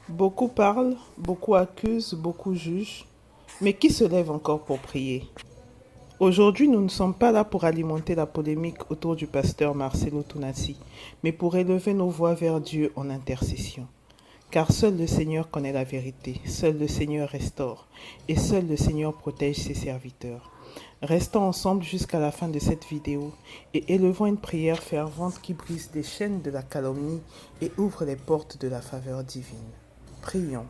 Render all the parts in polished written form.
Beaucoup parlent, beaucoup accusent, beaucoup jugent, mais qui se lève encore pour prier? Aujourd'hui, nous ne sommes pas là pour alimenter la polémique autour du pasteur Marcelo Tunasi, mais pour élever nos voix vers Dieu en intercession. Car seul le Seigneur connaît la vérité, seul le Seigneur restaure, et seul le Seigneur protège ses serviteurs. Restons ensemble jusqu'à la fin de cette vidéo et élevons une prière fervente qui brise les chaînes de la calomnie et ouvre les portes de la faveur divine. Prions.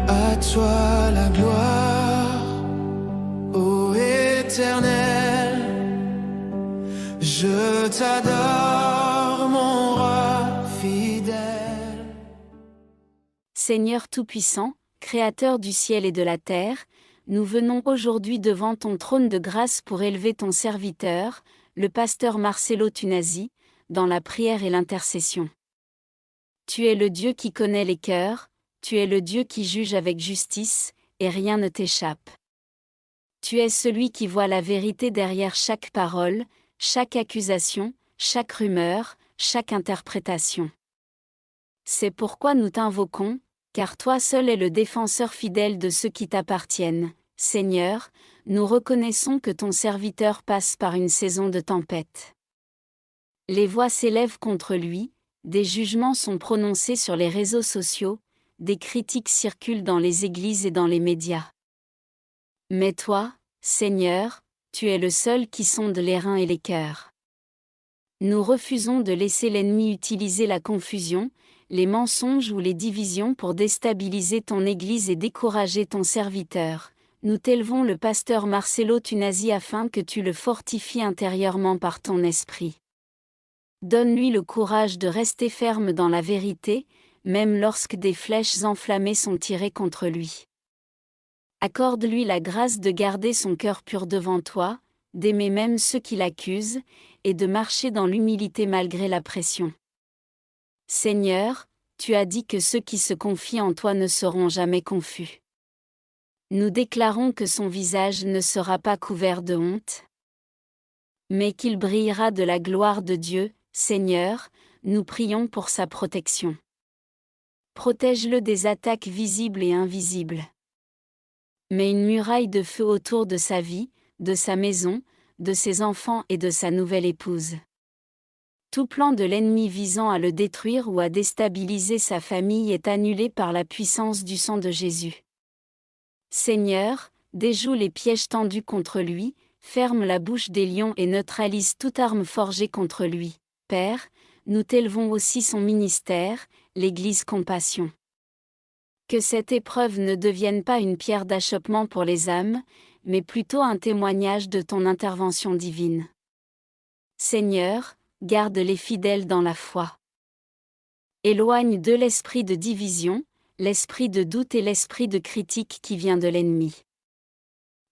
À toi la gloire, ô Éternel, je t'adore, mon roi fidèle. Seigneur Tout-Puissant, Créateur du ciel et de la terre, nous venons aujourd'hui devant ton trône de grâce pour élever ton serviteur, le pasteur Marcelo Tunasi, dans la prière et l'intercession. Tu es le Dieu qui connaît les cœurs, tu es le Dieu qui juge avec justice, et rien ne t'échappe. Tu es celui qui voit la vérité derrière chaque parole, chaque accusation, chaque rumeur, chaque interprétation. C'est pourquoi nous t'invoquons, car toi seul es le défenseur fidèle de ceux qui t'appartiennent. Seigneur, nous reconnaissons que ton serviteur passe par une saison de tempête. Les voix s'élèvent contre lui, des jugements sont prononcés sur les réseaux sociaux, des critiques circulent dans les églises et dans les médias. Mais toi, Seigneur, tu es le seul qui sonde les reins et les cœurs. Nous refusons de laisser l'ennemi utiliser la confusion, les mensonges ou les divisions pour déstabiliser ton Église et décourager ton serviteur. Nous t'élevons le pasteur Marcelo Tunasi afin que tu le fortifies intérieurement par ton esprit. Donne-lui le courage de rester ferme dans la vérité, même lorsque des flèches enflammées sont tirées contre lui. Accorde-lui la grâce de garder son cœur pur devant toi, d'aimer même ceux qui l'accusent, et de marcher dans l'humilité malgré la pression. Seigneur, tu as dit que ceux qui se confient en toi ne seront jamais confus. Nous déclarons que son visage ne sera pas couvert de honte, mais qu'il brillera de la gloire de Dieu. Seigneur, nous prions pour sa protection. Protège-le des attaques visibles et invisibles. Mets une muraille de feu autour de sa vie, de sa maison, de ses enfants et de sa nouvelle épouse. Tout plan de l'ennemi visant à le détruire ou à déstabiliser sa famille est annulé par la puissance du sang de Jésus. Seigneur, déjoue les pièges tendus contre lui, ferme la bouche des lions et neutralise toute arme forgée contre lui. Père, nous t'élevons aussi son ministère, l'Église Compassion. Que cette épreuve ne devienne pas une pierre d'achoppement pour les âmes, mais plutôt un témoignage de ton intervention divine. Seigneur, garde les fidèles dans la foi. Éloigne de l'esprit de division, l'esprit de doute et l'esprit de critique qui vient de l'ennemi.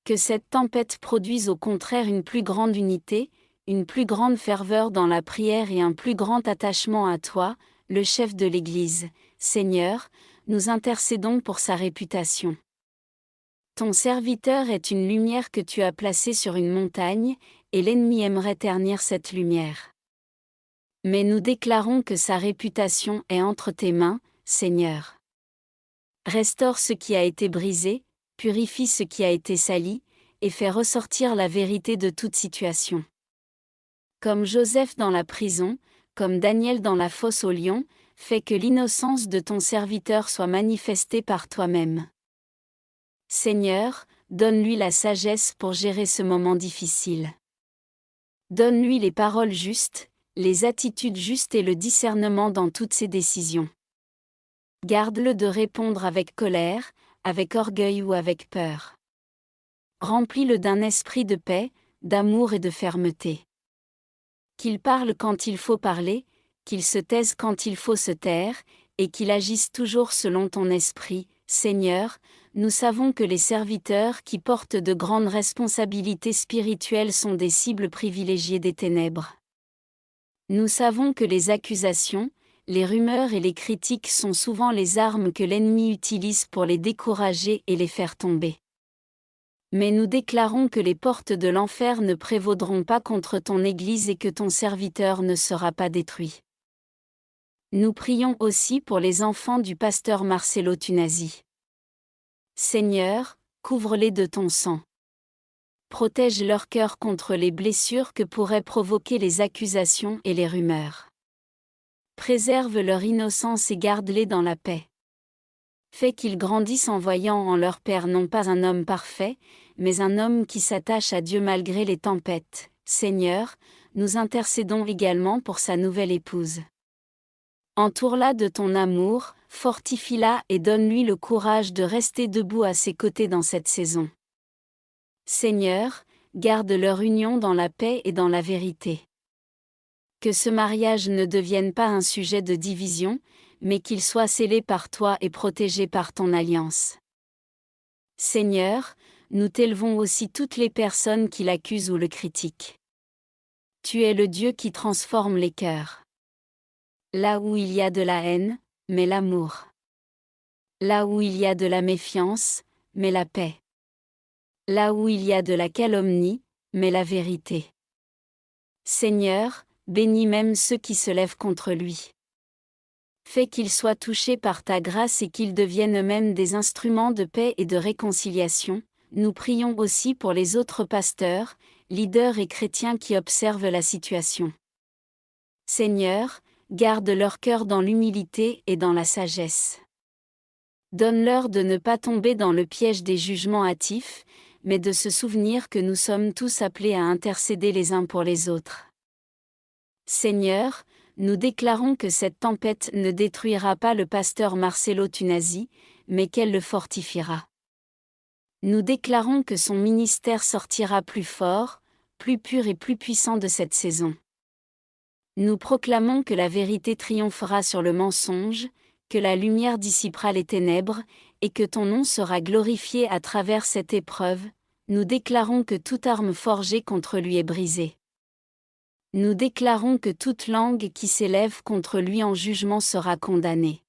Que cette tempête produise au contraire une plus grande unité, une plus grande ferveur dans la prière et un plus grand attachement à toi, le chef de l'Église. Seigneur, nous intercédons pour sa réputation. Ton serviteur est une lumière que tu as placée sur une montagne, et l'ennemi aimerait ternir cette lumière. Mais nous déclarons que sa réputation est entre tes mains, Seigneur. Restaure ce qui a été brisé, purifie ce qui a été sali, et fais ressortir la vérité de toute situation. Comme Joseph dans la prison, comme Daniel dans la fosse aux lions, fais que l'innocence de ton serviteur soit manifestée par toi-même. Seigneur, donne-lui la sagesse pour gérer ce moment difficile. Donne-lui les paroles justes, les attitudes justes et le discernement dans toutes ses décisions. Garde-le de répondre avec colère, avec orgueil ou avec peur. Remplis-le d'un esprit de paix, d'amour et de fermeté. Qu'il parle quand il faut parler, qu'il se taise quand il faut se taire, et qu'il agisse toujours selon ton esprit. Seigneur, nous savons que les serviteurs qui portent de grandes responsabilités spirituelles sont des cibles privilégiées des ténèbres. Nous savons que les accusations, les rumeurs et les critiques sont souvent les armes que l'ennemi utilise pour les décourager et les faire tomber. Mais nous déclarons que les portes de l'enfer ne prévaudront pas contre ton Église et que ton serviteur ne sera pas détruit. Nous prions aussi pour les enfants du pasteur Marcelo Tunasi. Seigneur, couvre-les de ton sang. Protège leur cœur contre les blessures que pourraient provoquer les accusations et les rumeurs. Préserve leur innocence et garde-les dans la paix. Fais qu'ils grandissent en voyant en leur père non pas un homme parfait, mais un homme qui s'attache à Dieu malgré les tempêtes. Seigneur, nous intercédons également pour sa nouvelle épouse. Entoure-la de ton amour, fortifie-la et donne-lui le courage de rester debout à ses côtés dans cette saison. Seigneur, garde leur union dans la paix et dans la vérité. Que ce mariage ne devienne pas un sujet de division, mais qu'il soit scellé par toi et protégé par ton alliance. Seigneur, nous t'élevons aussi toutes les personnes qui l'accusent ou le critiquent. Tu es le Dieu qui transforme les cœurs. Là où il y a de la haine, mets l'amour. Là où il y a de la méfiance, mets la paix. Là où il y a de la calomnie, mets la vérité. Seigneur, bénis même ceux qui se lèvent contre lui. Fais qu'ils soient touchés par ta grâce et qu'ils deviennent eux-mêmes des instruments de paix et de réconciliation. Nous prions aussi pour les autres pasteurs, leaders et chrétiens qui observent la situation. Seigneur, garde leur cœur dans l'humilité et dans la sagesse. Donne-leur de ne pas tomber dans le piège des jugements hâtifs, mais de se souvenir que nous sommes tous appelés à intercéder les uns pour les autres. Seigneur, nous déclarons que cette tempête ne détruira pas le pasteur Marcelo Tunasi, mais qu'elle le fortifiera. Nous déclarons que son ministère sortira plus fort, plus pur et plus puissant de cette saison. Nous proclamons que la vérité triomphera sur le mensonge, que la lumière dissipera les ténèbres, et que ton nom sera glorifié à travers cette épreuve. Nous déclarons que toute arme forgée contre lui est brisée. Nous déclarons que toute langue qui s'élève contre lui en jugement sera condamnée.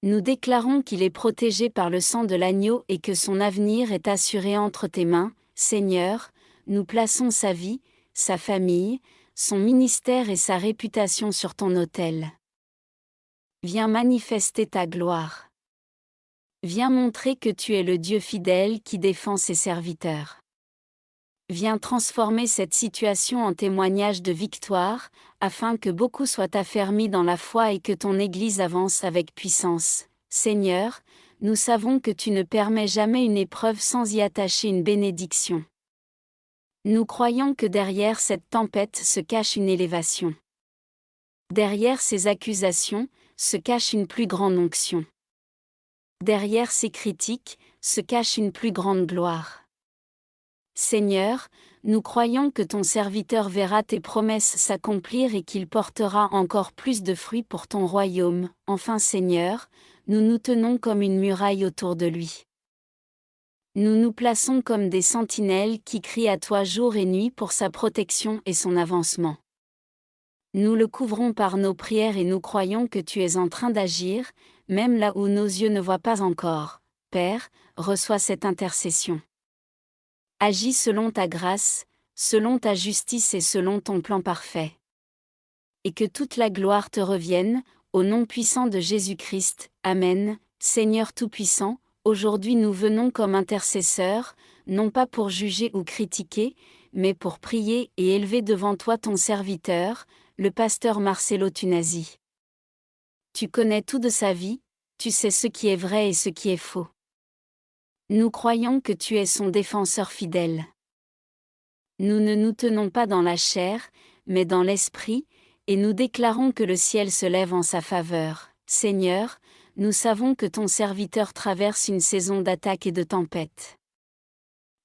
Nous déclarons qu'il est protégé par le sang de l'agneau et que son avenir est assuré entre tes mains. Seigneur, nous plaçons sa vie, sa famille, son ministère et sa réputation sur ton autel. Viens manifester ta gloire. Viens montrer que tu es le Dieu fidèle qui défend ses serviteurs. Viens transformer cette situation en témoignage de victoire, afin que beaucoup soient affermis dans la foi et que ton Église avance avec puissance. Seigneur, nous savons que tu ne permets jamais une épreuve sans y attacher une bénédiction. Nous croyons que derrière cette tempête se cache une élévation. Derrière ces accusations, se cache une plus grande onction. Derrière ces critiques, se cache une plus grande gloire. Seigneur, nous croyons que ton serviteur verra tes promesses s'accomplir et qu'il portera encore plus de fruits pour ton royaume. Enfin Seigneur, nous nous tenons comme une muraille autour de lui. Nous nous plaçons comme des sentinelles qui crient à toi jour et nuit pour sa protection et son avancement. Nous le couvrons par nos prières et nous croyons que tu es en train d'agir, même là où nos yeux ne voient pas encore. Père, reçois cette intercession. Agis selon ta grâce, selon ta justice et selon ton plan parfait. Et que toute la gloire te revienne, au nom puissant de Jésus-Christ. Amen. Seigneur Tout-Puissant, aujourd'hui nous venons comme intercesseurs, non pas pour juger ou critiquer, mais pour prier et élever devant toi ton serviteur, le pasteur Marcelo Tunasi. Tu connais tout de sa vie, tu sais ce qui est vrai et ce qui est faux. Nous croyons que tu es son défenseur fidèle. Nous ne nous tenons pas dans la chair, mais dans l'esprit, et nous déclarons que le ciel se lève en sa faveur. Seigneur, nous savons que ton serviteur traverse une saison d'attaques et de tempêtes.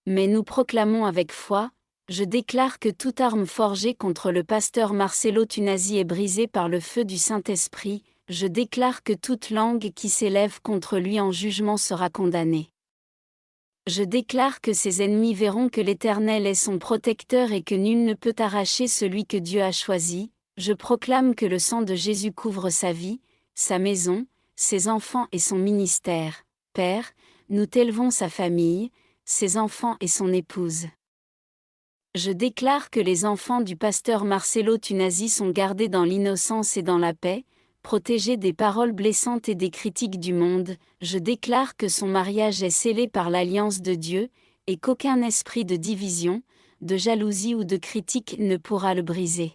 Mais nous proclamons avec foi, je déclare que toute arme forgée contre le pasteur Marcelo Tunasi est brisée par le feu du Saint-Esprit, je déclare que toute langue qui s'élève contre lui en jugement sera condamnée. Je déclare que ses ennemis verront que l'Éternel est son protecteur et que nul ne peut arracher celui que Dieu a choisi. Je proclame que le sang de Jésus couvre sa vie, sa maison, ses enfants et son ministère. Père, nous t'élevons sa famille, ses enfants et son épouse. Je déclare que les enfants du pasteur Marcelo Tunasi sont gardés dans l'innocence et dans la paix, protégés des paroles blessantes et des critiques du monde. Je déclare que son mariage est scellé par l'alliance de Dieu, et qu'aucun esprit de division, de jalousie ou de critique ne pourra le briser.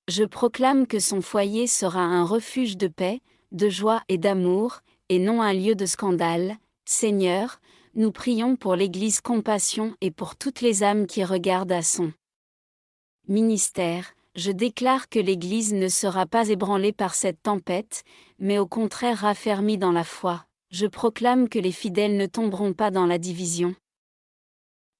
Je proclame que son foyer sera un refuge de paix, de joie et d'amour, et non un lieu de scandale. Seigneur, nous prions pour l'Église Compassion et pour toutes les âmes qui regardent à son ministère. Je déclare que l'Église ne sera pas ébranlée par cette tempête, mais au contraire raffermie dans la foi. Je proclame que les fidèles ne tomberont pas dans la division,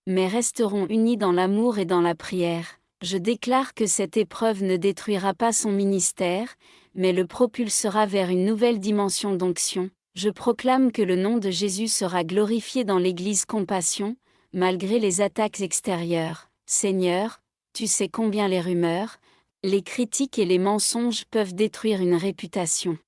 mais resteront unis dans l'amour et dans la prière. Je déclare que cette épreuve ne détruira pas son ministère, mais le propulsera vers une nouvelle dimension d'onction. Je proclame que le nom de Jésus sera glorifié dans l'Église Compassion, malgré les attaques extérieures. Seigneur, tu sais combien les rumeurs, les critiques et les mensonges peuvent détruire une réputation.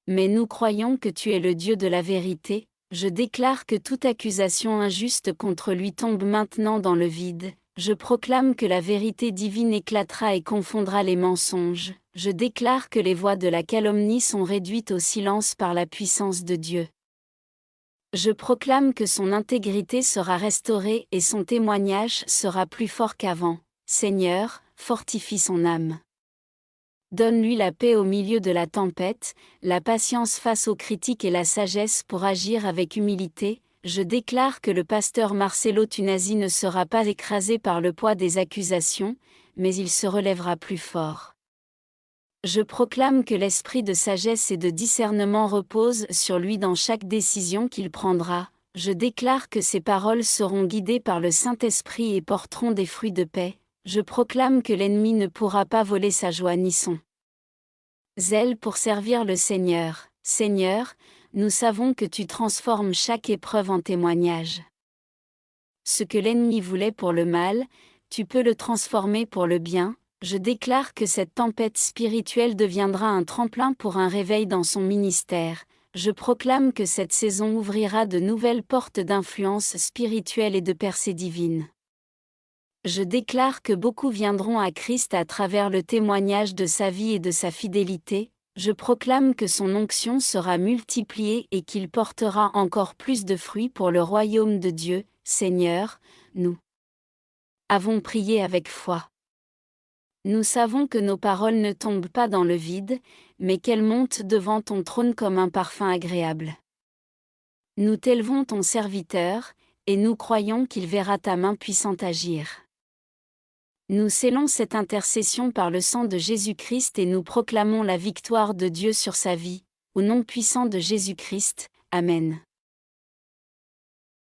Mais nous croyons que tu es le Dieu de la vérité. Je déclare que toute accusation injuste contre lui tombe maintenant dans le vide. Je proclame que la vérité divine éclatera et confondra les mensonges. Je déclare que les voix de la calomnie sont réduites au silence par la puissance de Dieu. Je proclame que son intégrité sera restaurée et son témoignage sera plus fort qu'avant. Seigneur, fortifie son âme. Donne-lui la paix au milieu de la tempête, la patience face aux critiques et la sagesse pour agir avec humilité. Je déclare que le pasteur Marcelo Tunasi ne sera pas écrasé par le poids des accusations, mais il se relèvera plus fort. Je proclame que l'esprit de sagesse et de discernement repose sur lui dans chaque décision qu'il prendra. Je déclare que ses paroles seront guidées par le Saint-Esprit et porteront des fruits de paix. Je proclame que l'ennemi ne pourra pas voler sa joie ni son zèle pour servir le Seigneur. Seigneur, nous savons que tu transformes chaque épreuve en témoignage. Ce que l'ennemi voulait pour le mal, tu peux le transformer pour le bien. Je déclare que cette tempête spirituelle deviendra un tremplin pour un réveil dans son ministère. Je proclame que cette saison ouvrira de nouvelles portes d'influence spirituelle et de percée divine. Je déclare que beaucoup viendront à Christ à travers le témoignage de sa vie et de sa fidélité. Je proclame que son onction sera multipliée et qu'il portera encore plus de fruits pour le royaume de Dieu. Seigneur, nous avons prié avec foi. Nous savons que nos paroles ne tombent pas dans le vide, mais qu'elles montent devant ton trône comme un parfum agréable. Nous t'élevons ton serviteur, et nous croyons qu'il verra ta main puissante agir. Nous scellons cette intercession par le sang de Jésus-Christ et nous proclamons la victoire de Dieu sur sa vie. Au nom puissant de Jésus-Christ, Amen.